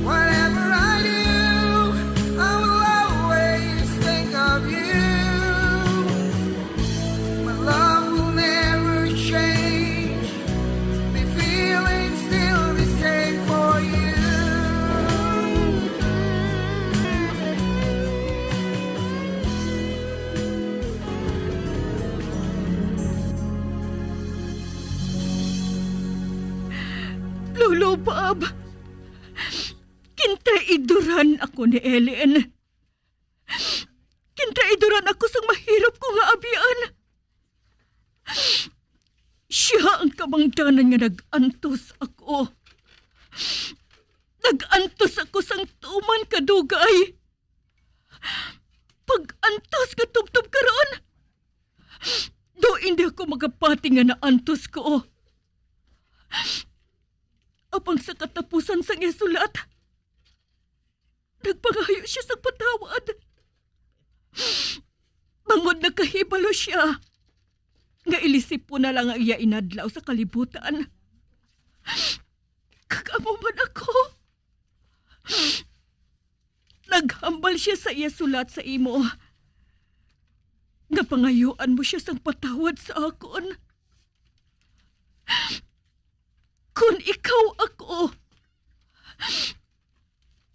Whatever I do, I will always think of you. My love will never change. The feeling's still the same for you. Lolo Bob, kintraiduran ako ni Ellen. Kintraiduran ako sa mahirap ko nga abian. Siya ang kamangdanan nga nag-antos ako. Nag-antos ako sang tuman kadugay. Pag-antos ka tubtob karon. Do hindi ako magapati nga naantos ko. Apang sa katapusan sang isulat, nagpangayo siya sa patawad. Bangod nakahibalo siya, nga ilisip po na lang ang iya inadlaw sa kalibutan. Kagamo man ako. Naghambal siya sa iya sulat sa imo. Nga pangayuan mo siya sang patawad sa akon. Kung ikaw ako,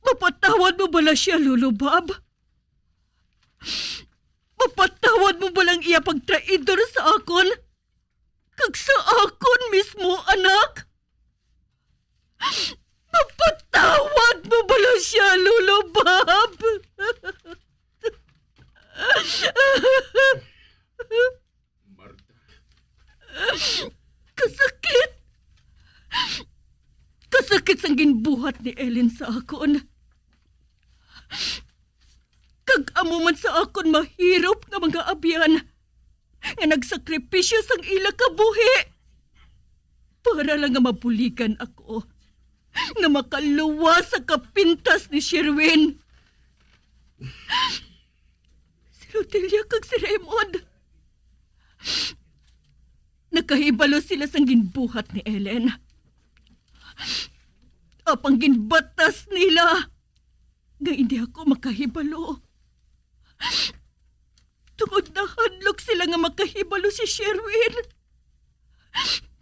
mapatawad mo bala siya, lulubab? Mapatawad mo balang iya pagtraidor sa akon? Kag sa akon mismo, anak? Mapatawad mo bala siya, lulubab? Kasakit! Kasakit sang ginbuhat ni Ellen sa akon. Kag amo man sa akon mahirap nga mga abyan nga nagsakripisyo sang ila kabuhi para lang nga mapulikan ako nga makaluwa sa kapintas ni Sherwin. Si Rodelia kag si Raymond, nakahibalo sila sang ginbuhat ni Ellen. Apang ginbatas nila nga hindi ako makahibalo. Tungod na hadlok sila nga makahibalo si Sherwin.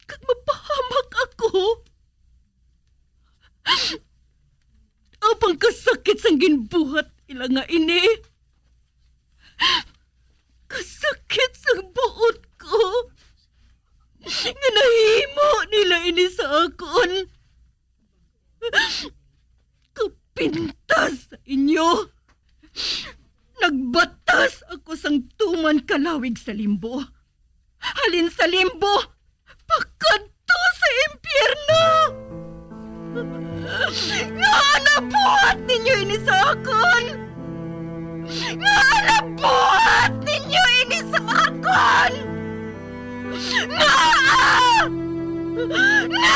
Kag mapahamak ako. Apang kasakit sang ginbuhat ila nga ini. Kasakit sang buot ko. Nga nahimo nila ini sa akon. Kapintas sa inyo. Nagbatas ako sang tuman kalawig sa limbo. Halin sa limbo, pakadto sa impyerno. Nga nabuhat ninyo ini sa akon. Nga nabuhat ninyo ini sa akon. Nga! Nga!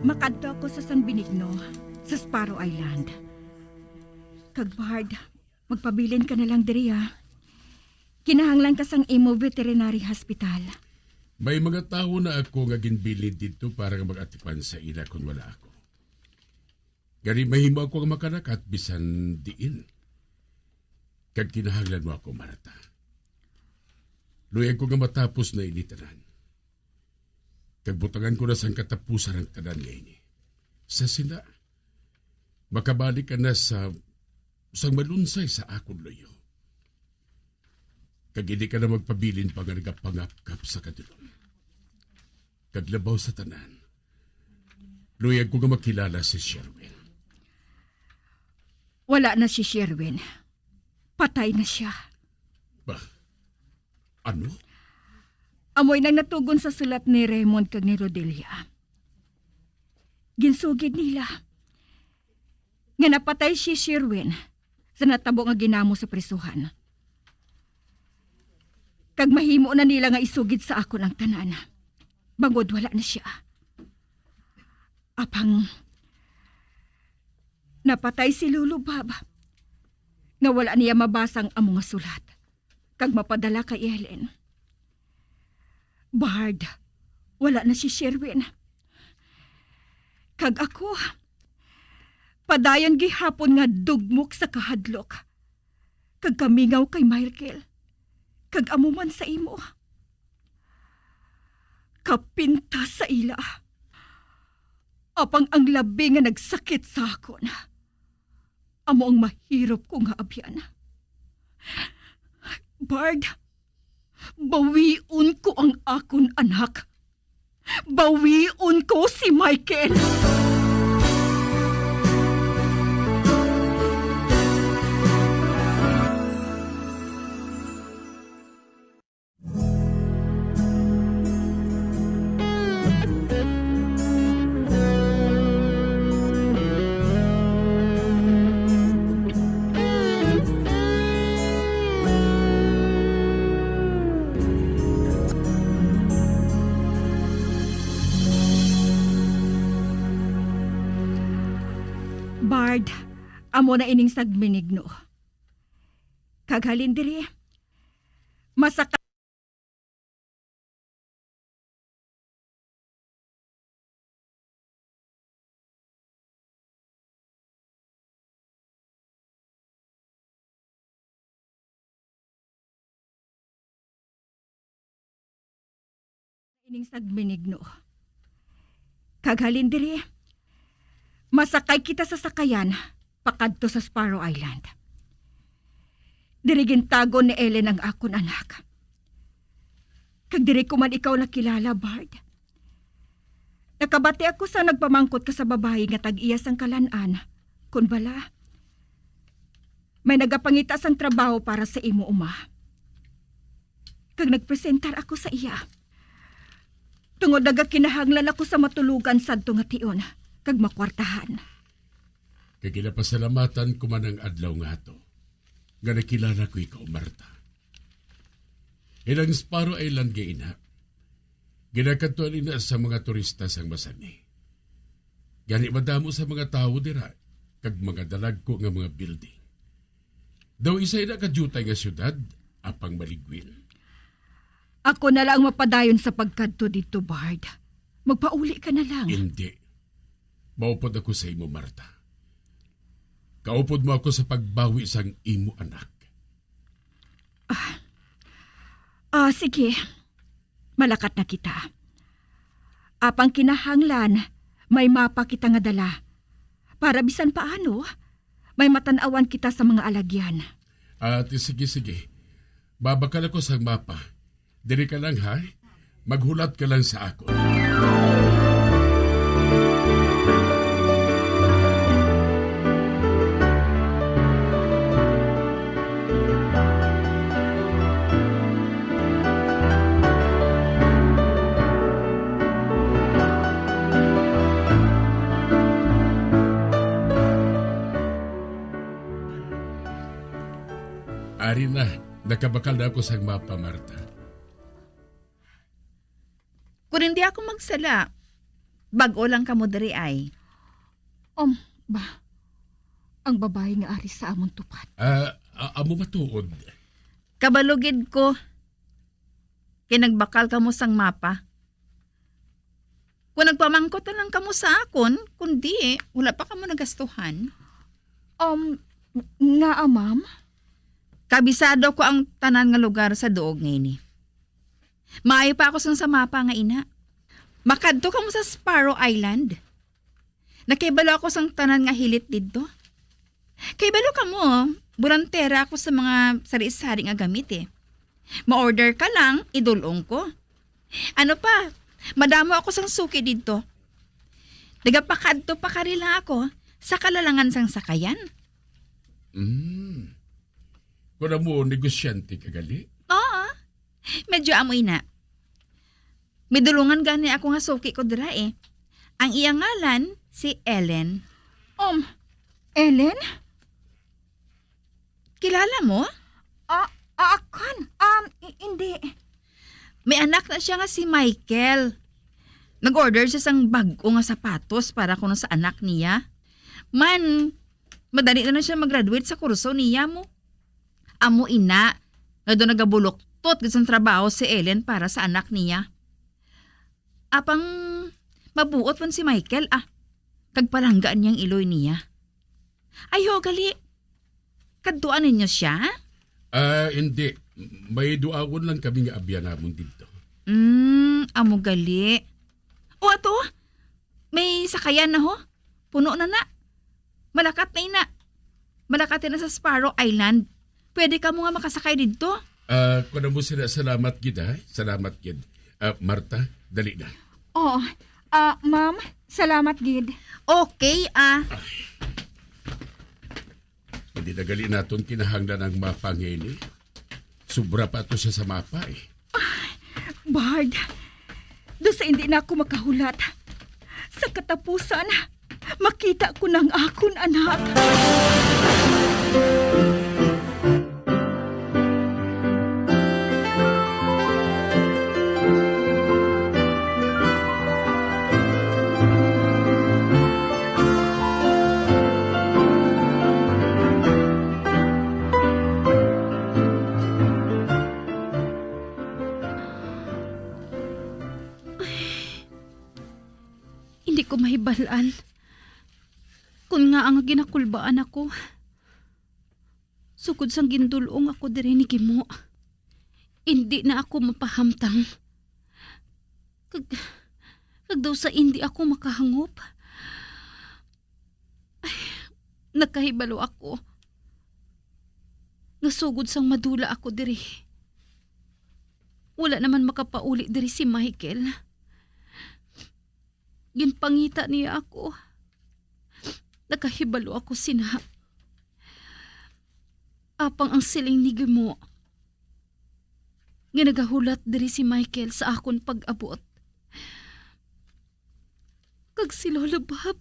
Makadto ako sa San Benigno, sa Sparrow Island. Kag Bard, magpabilin ka na lang diri ha. Kinahanglan ka sang imo veterinary hospital. May mga tao na ako nga ginbilin dito para mag-atipan sa ila kung wala ako. Gani mahimo ako ang makanakat bisan diin. Kag kinahanglan mo ako, Marta. Luyag ko nga matapos na initanan. Kagbutangan ko na sang katapusan ng tanan ngayon. Sa sila, makabalik ka na sa sang malunsay sa akong loyo. Kag hindi ka na magpabilin pa nga nagapangap-kap sa kadulong. Kaglabaw sa tanan, luyag ko nga makilala si Sherwin. Wala na si Sherwin. Patay na siya. Ba? Ano? Amoy nang natugon sa sulat ni Raymond kag ni Rodelia. Ginsugid nila nga napatay si Sherwin sa natabo nga ginamo sa prisuhan. Kag mahimo na nila nga isugid sa ako ng tanan. Bangod wala na siya. Apang napatay si Lulubab nga wala niya mabasang amo nga sulat kag mapadala kay Ellen. Bard, wala na si Sherwin. Kag ako, padayon gihapon nga dugmok sa kahadlok. Kag kamingaw kay Michael. Kag amuman sa imo. Kapintas sa ila. Apang ang labi nga nagsakit sa akon. Amo ang mahirap ko nga abyan. Bard, bawiun ko ang akon anak. Bawiun ko si Michael. amo na ining sagminigno. Kaghalin diri, masaka ining sagminigno. Kaghalin diri, masakay kita sa sakayan pakadto sa Sparrow Island. Diri gintago ni Ellen ang akon anak. Kag diri ko man ikaw nakilala, Bard. Nakabati ako sa nagpamangkot ka sa babae nga tag-iyas ang kalanan. Kun bala, may nagapangita sang trabaho para sa imo uma. Kag nagpresentar ako sa iya. Tungod nagakinahanglan ako sa matulugan sadto nga tion, kag makwartahan. Kay ginapasalamatan ko man ang adlaw nga ato. Nga nakilala ko ikaw, Marta. Ilang Sparrow Island nga ina. Ginakatuan ina sa mga turista sang masani. Gani madamo sa mga tao dira, kag mga dalag ko nga mga building. Daw isa ina kadyutay nga syudad, apang maligwin. Ako na lang mapadayon sa pagkadto dito, Bard. Magpauli ka na lang. Hindi. Maupod ako sa imo, Marta. Kaupod mo ako sa pagbawi sang imo anak. Sige. Malakat na kita. Apang kinahanglan, may mapa kita nga dala. Para bisan paano, may matanawan kita sa mga alagyan. Sige. Babakal ako sa mapa. Diri ka lang, ha? Maghulat ka lang sa ako. Ari na, nakabakal na ako sa mapa, Marta. Kung hindi ako magsala, bago lang ka mo diri ay. Ang babae nga ari sa amon tupat. Amo matuod. Kabalugid ko. Kinagbakal ka mo sang mapa. Kung nagpamangkot na lang ka mo sa akon, kundi wala pa ka mo nagastuhan. Ma'am? Kabisado ko ang tanan nga lugar sa doog ngayon. Maayo pa ako sa mapa nga ina. Makadto ka mo sa Sparrow Island. Nakibalo ako sang tanan nga hilit dito. Kaibalo ka mo, burantera ako sa mga sari-sari nga gamit eh. Ma-order ka lang, idulong ko. Ano pa, madamo ako sang suki dito. Nagapakadto pa karila ako sa kalalangan sang sakayan. Kung mo negosyante kagali? Oo. Medyo amoy na. Midulungan gani ako nga suki ko dira eh. Ang iyang ngalan, si Ellen. Ellen? Kilala mo? Hindi. May anak na siya nga si Michael. Nag-order siya sang bago nga sapatos para kuno sa anak niya. Madali na siya mag-graduate sa kurso niya mo. Amo ina, nga doon nagabulok tot sa trabaho si Ellen para sa anak niya. Apang mabuot man si Michael kagpalanggaan niyang iloy niya. Ay ho, gali. Kaduan ninyo siya? Hindi. May duawon lang kami nga abyan namon dito. Amo gali. O ato, may sakayan na ho. Puno na na. Malakat na ina. Malakat na sa Sparrow Island. Pwede ka mo nga makasakay dito. Kung mo sila, salamat gid ha. Salamat gid. Marta, dali na. Ma'am, salamat gid. Okay, Hindi na gali naton kinahanglan ang mapa ngayon eh. Sobra pa to siya sa mapa eh. Bard, doon sa hindi na ako makahulat. Sa katapusan, makita ko ng akon anak. balaan. Kung nga ang ginakulbaan ako, sukod sang gindulong ako diri ni Gimo. Hindi na ako mapahamtang. Kag daw sa hindi ako makahangop. Ay, nakahibalo ako. Nasugod sang madula ako diri. Wala naman makapauli diri si Michael. Ginpangita niya ako. Nakahibalo ako sina. Apang ang siling ni Gimo. Ginagahulat diri si Michael sa akon pag-abot. Kag si Lolo Bob,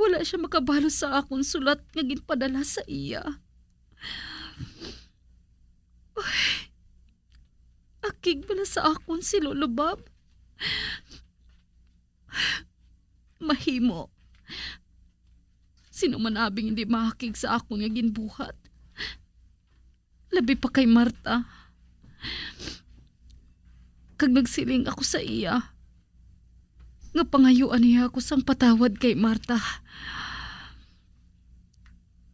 wala siya makabalo sa akon sulat nga ginpadala sa iya. Ay, akig bala sa akon si Lolo Bob. Mahimo. Sino man abing hindi makakig sa akon nga ginbuhat. Labi pa kay Marta. Kag nagsiling ako sa iya, nga pangayuan niya ako sang patawad kay Marta.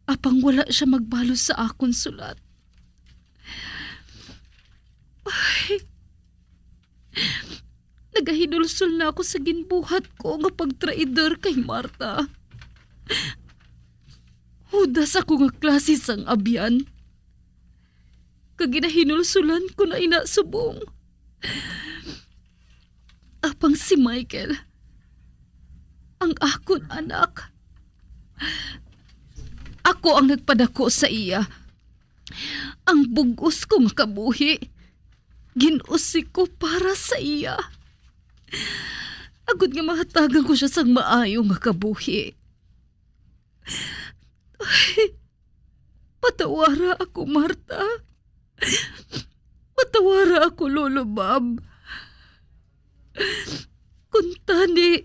Apang wala siya magbalos sa akon sulat. Ay, nagahidulsol na ako sa ginbuhat ko nga pagtraidor kay Marta. Hudas ako nga klase sang abyan. Kaginahinulsulan ko na inasubong. Apang si Michael, ang akon anak. Ako ang nagpadako sa iya. Ang bugos ko nga kabuhi, ginusi ko para sa iya. Agud nga mahatagan ko siya sang maayo nga kabuhi. Ay, patawara ako, Marta. Patawara ako, Lolo Bob. Kung tani,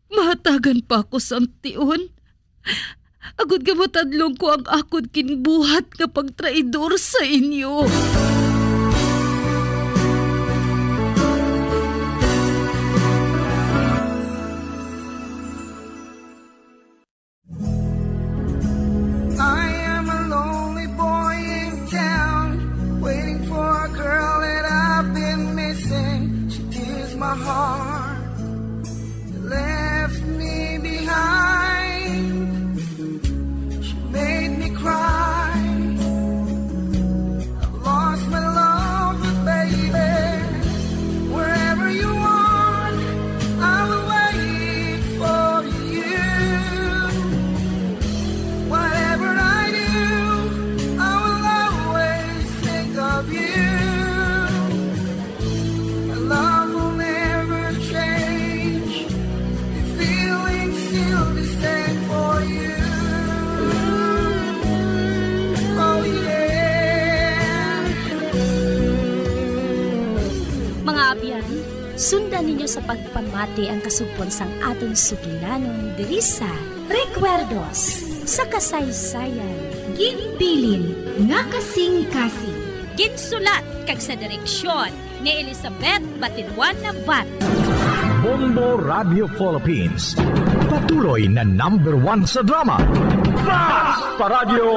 mahatagan pa ako sa tiyon. Agud nga matadlong ko ang akod kinbuhat nga pagtraidor sa inyo. I am a lonely boy in town, waiting for a girl that I've been missing. She tears my heart, left me behind. She made me cry. I've lost my love, but baby, wherever you are, I will wait for you. Whatever I do, I will always think of you. My love will never change. The feeling still the same for you. Oh yeah. Mga abyan, sundan ninyo sa pagpamati ang kasugpon sang aton sugilanon diri sa Recuerdos sa kasaysayan. Ginbilin nga kasing-kasing. Ginsulat kag sa direksyon ni Elizabeth Batiduan Navarro. Bombo Radio Philippines. Patuloy na #1 sa drama. Basta Radio